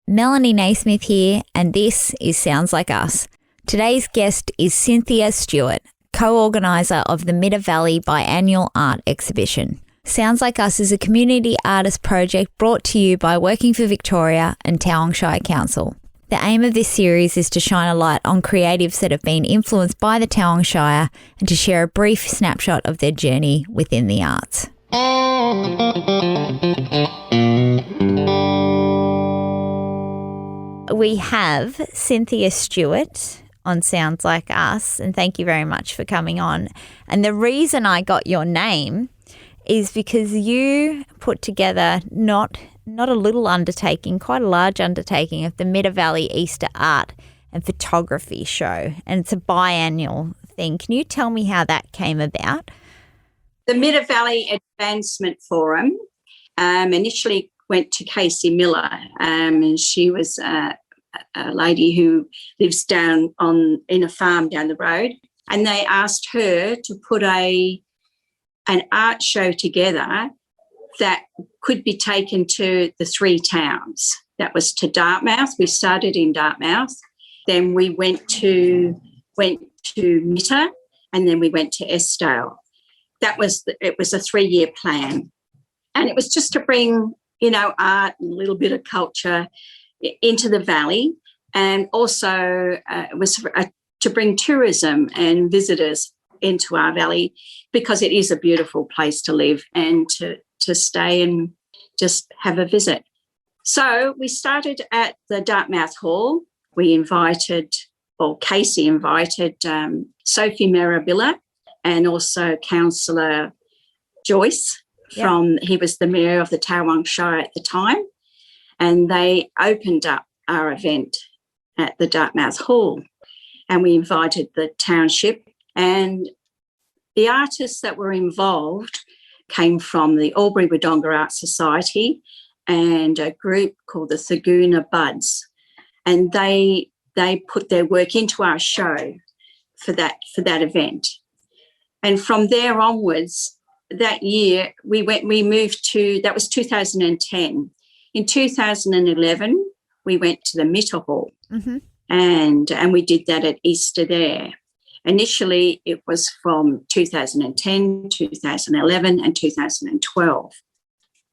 Melanie Naismith here, and this is Sounds Like Us. Today's guest is Cynthia Stewart, co-organiser of the Midder Valley Biannual Art Exhibition. Sounds Like Us is a community artist project brought to you by Working for Victoria and Tauranga Shire Council. The aim of this series is to shine a light on creatives that have been influenced by the Tauranga Shire and to share a brief snapshot of their journey within the arts. We have Cynthia Stewart on Sounds Like Us, and thank you very much for coming on. And the reason I got your name is because you put together not a little undertaking, quite a large undertaking of the Midder Valley Easter Art and Photography Show, and it's a biannual thing. Can you tell me how that came about? The Midder Valley Advancement Forum initially went to Casey Miller, and she was a lady who lives down in a farm down the road, and they asked her to put an art show together that could be taken to the three towns. That was to Dartmouth. We started in Dartmouth, then we went to Mitter, and then we went to Estale. It was a 3-year plan, and it was just to bring art and a little bit of culture into the valley, and also it was to bring tourism and visitors into our valley, because it is a beautiful place to live and to stay and just have a visit. So we started at the Dartmouth Hall. Casey invited Sophie Marabilla and also Councillor Joyce. He was the Mayor of the Tauranga Shire at the time, and they opened up our event at the Dartmouth Hall, and we invited the township, and the artists that were involved came from the Albury Wodonga Art Society and a group called the Thaguna Buds, and they put their work into our show for that event. And from there onwards, that year we moved to, that was 2010. In 2011, we went to the Mitter Hall, and we did that at Easter there. Initially, it was from 2010, 2011 and 2012.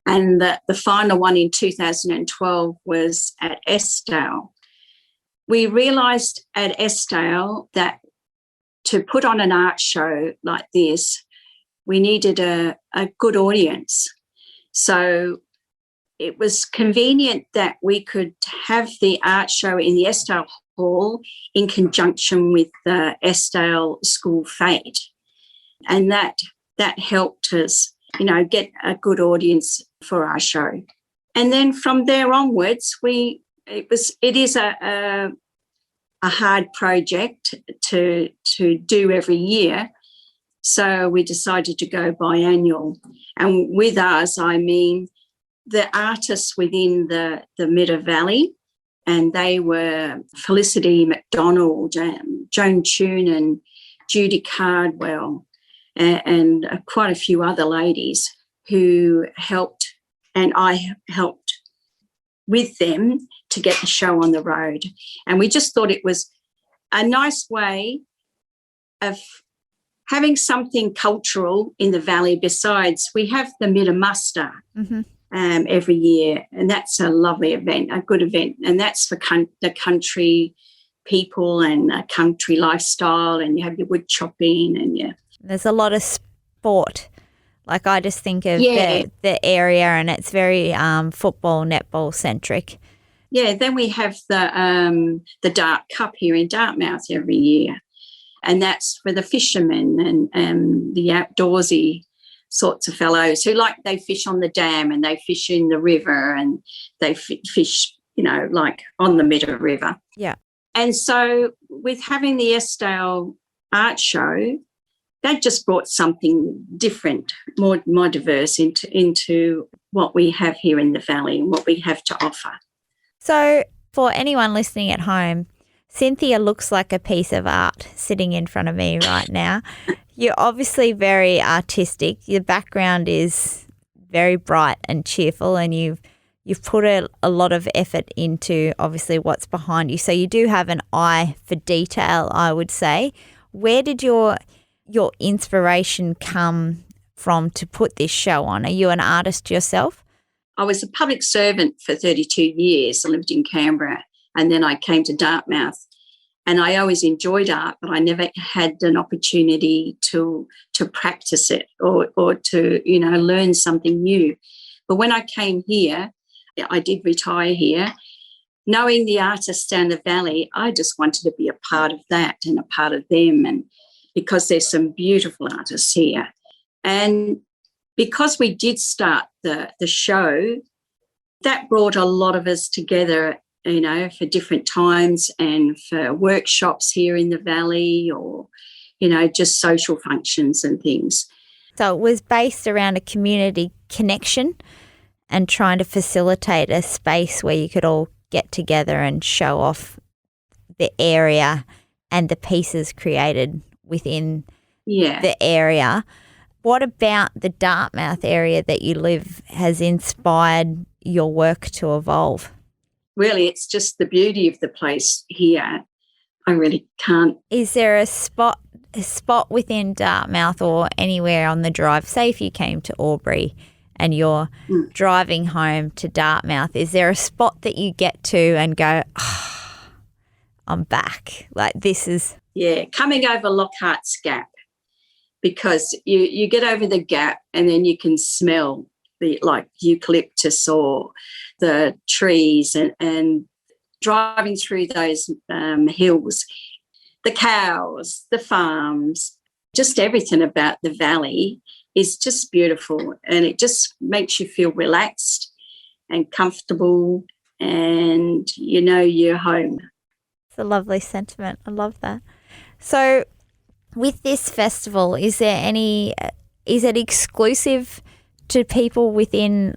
And the final one in 2012 was at Estale. We realised at Estale that to put on an art show like this, we needed a good audience. So it was convenient that we could have the art show in the Estale Hall in conjunction with the Estale School Fete. And that helped us, get a good audience for our show. And then from there onwards, it is a hard project to do every year. So we decided to go biannual. And with us, I mean the artists within the Midder Valley, and they were Felicity McDonald, Joan Tune, Judy Cardwell, and quite a few other ladies who helped, and I helped with them to get the show on the road. And we just thought it was a nice way of having something cultural in the valley. Besides, we have the Midder Muster every year, and that's a lovely event, a good event, and that's for the country people and a country lifestyle, and you have your wood chopping and There's a lot of sport. Like I just think of the area, and it's very football, netball centric. Yeah, then we have the Dart Cup here in Dartmouth every year, and that's for the fishermen and the outdoorsy sorts of fellows who they fish on the dam and they fish in the river and they fish, like on the Midder River. Yeah. And so with having the Estale Art Show, that just brought something different, more diverse into what we have here in the valley and what we have to offer. So for anyone listening at home, Cynthia looks like a piece of art sitting in front of me right now. You're obviously very artistic. Your background is very bright and cheerful, and you've you've put a lot of effort into obviously what's behind you. So you do have an eye for detail, I would say. Where did your inspiration come from to put this show on? Are you an artist yourself? I was a public servant for 32 years. I lived in Canberra, and then I came to Dartmouth. And I always enjoyed art, but I never had an opportunity to practice it or to, learn something new. But when I came here, I did retire here. Knowing the artists down the valley, I just wanted to be a part of that and a part of them, and because there's some beautiful artists here. And because we did start the show, that brought a lot of us together, for different times and for workshops here in the valley or, just social functions and things. So it was based around a community connection and trying to facilitate a space where you could all get together and show off the area and the pieces created within the area. What about the Dartmouth area that you live has inspired your work to evolve? Really, it's just the beauty of the place here. I really can't. Is there a spot within Dartmouth or anywhere on the drive, say if you came to Albury and you're driving home to Dartmouth, is there a spot that you get to and go, I'm back? Like this is... Yeah, coming over Lockhart's Gap, because you get over the gap and then you can smell the eucalyptus or the trees and driving through those hills, the cows, the farms, just everything about the valley is just beautiful, and it just makes you feel relaxed and comfortable and you're home. It's a lovely sentiment. I love that. So with this festival, is it exclusive to people within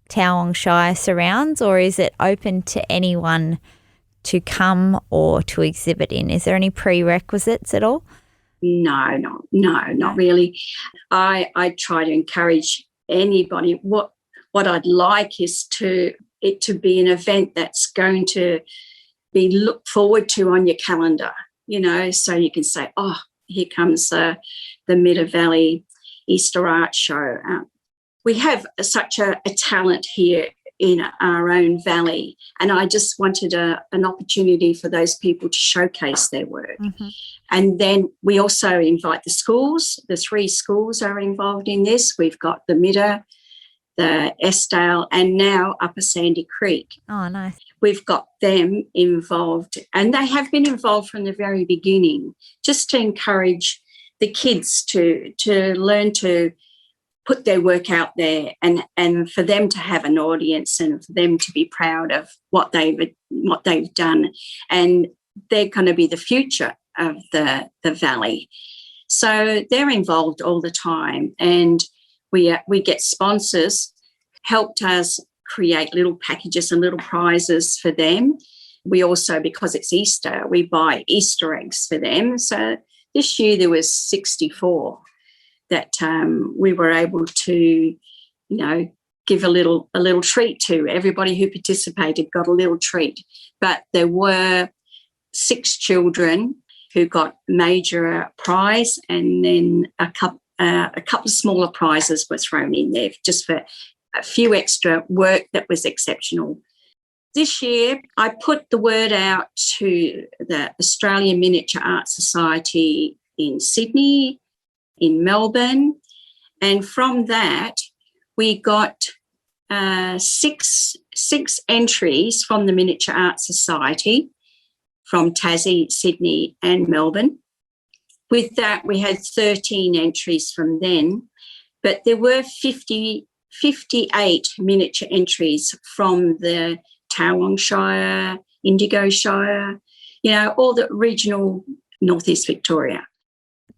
Towong Shire surrounds, or is it open to anyone to come or to exhibit in? Is there any prerequisites at all? No, not really. I try to encourage anybody. What I'd like is it to be an event that's going to be looked forward to on your calendar, so you can say, oh, here comes the Middle Valley Easter Art Show. We have such a talent here in our own valley, and I just wanted an opportunity for those people to showcase their work. Mm-hmm. And then we also invite the schools. The 3 schools are involved in this. We've got the Midder, the Estale, and now Upper Sandy Creek. Oh, nice. We've got them involved, and they have been involved from the very beginning, just to encourage the kids to learn to put their work out there and for them to have an audience and for them to be proud of what they've done. And they're going to be the future of the valley. So they're involved all the time, and we get sponsors, helped us create little packages and little prizes for them. We also, because it's Easter, we buy Easter eggs for them. So this year there was 64 that we were able to, give a little treat to. Everybody who participated got a little treat. But there were 6 children who got major prize, and then a couple of smaller prizes were thrown in there just for a few extra work that was exceptional. This year, I put the word out to the Australian Miniature Art Society in Sydney, in Melbourne, and from that we got 6 entries from the Miniature Art Society from Tassie, Sydney and Melbourne. With that, we had 13 entries from then, but there were 58 miniature entries from the Towong Shire, Indigo Shire, all the regional Northeast Victoria.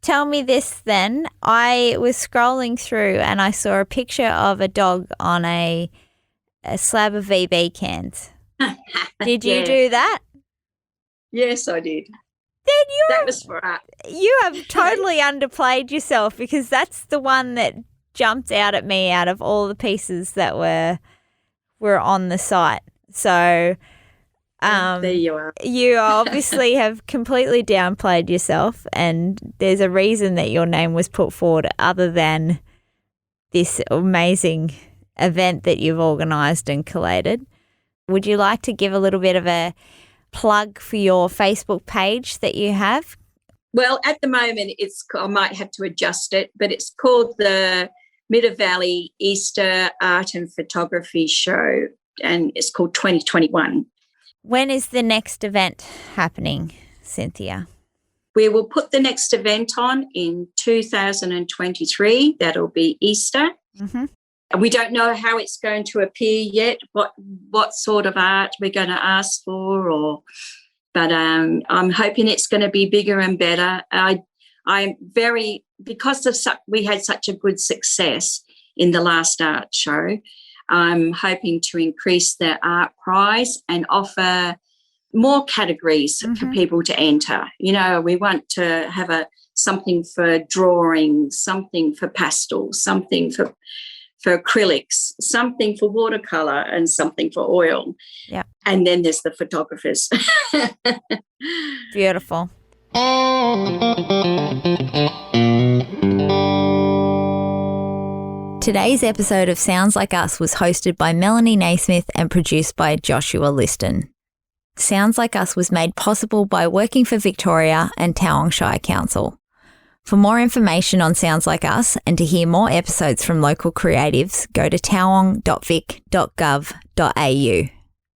Tell me this then. I was scrolling through and I saw a picture of a dog on a slab of VB cans. Did you do that? Yes, I did. Then that was for art. You have totally underplayed yourself, because that's the one that jumped out at me out of all the pieces that were were on the site. So there you are. You obviously have completely downplayed yourself, and there's a reason that your name was put forward other than this amazing event that you've organised and collated. Would you like to give a little bit of a plug for your Facebook page that you have? Well, at the moment, I might have to adjust it, but it's called the Middle Valley Easter Art and Photography Show, and it's called 2021. When is the next event happening, Cynthia? We will put the next event on in 2023. That'll be Easter. Mm-hmm. We don't know how it's going to appear yet, what sort of art we're going to ask for, but I'm hoping it's going to be bigger and better. Because we had such a good success in the last art show, I'm hoping to increase the art prize and offer more categories for people to enter. You know, we want to have something for drawing, something for pastels, something for acrylics, something for watercolour, and something for oil. Yeah. And then there's the photographers. Beautiful. Today's episode of Sounds Like Us was hosted by Melanie Naismith and produced by Joshua Liston. Sounds Like Us was made possible by Working for Victoria and Tauranga Shire Council. For more information on Sounds Like Us and to hear more episodes from local creatives, go to tauranga.vic.gov.au.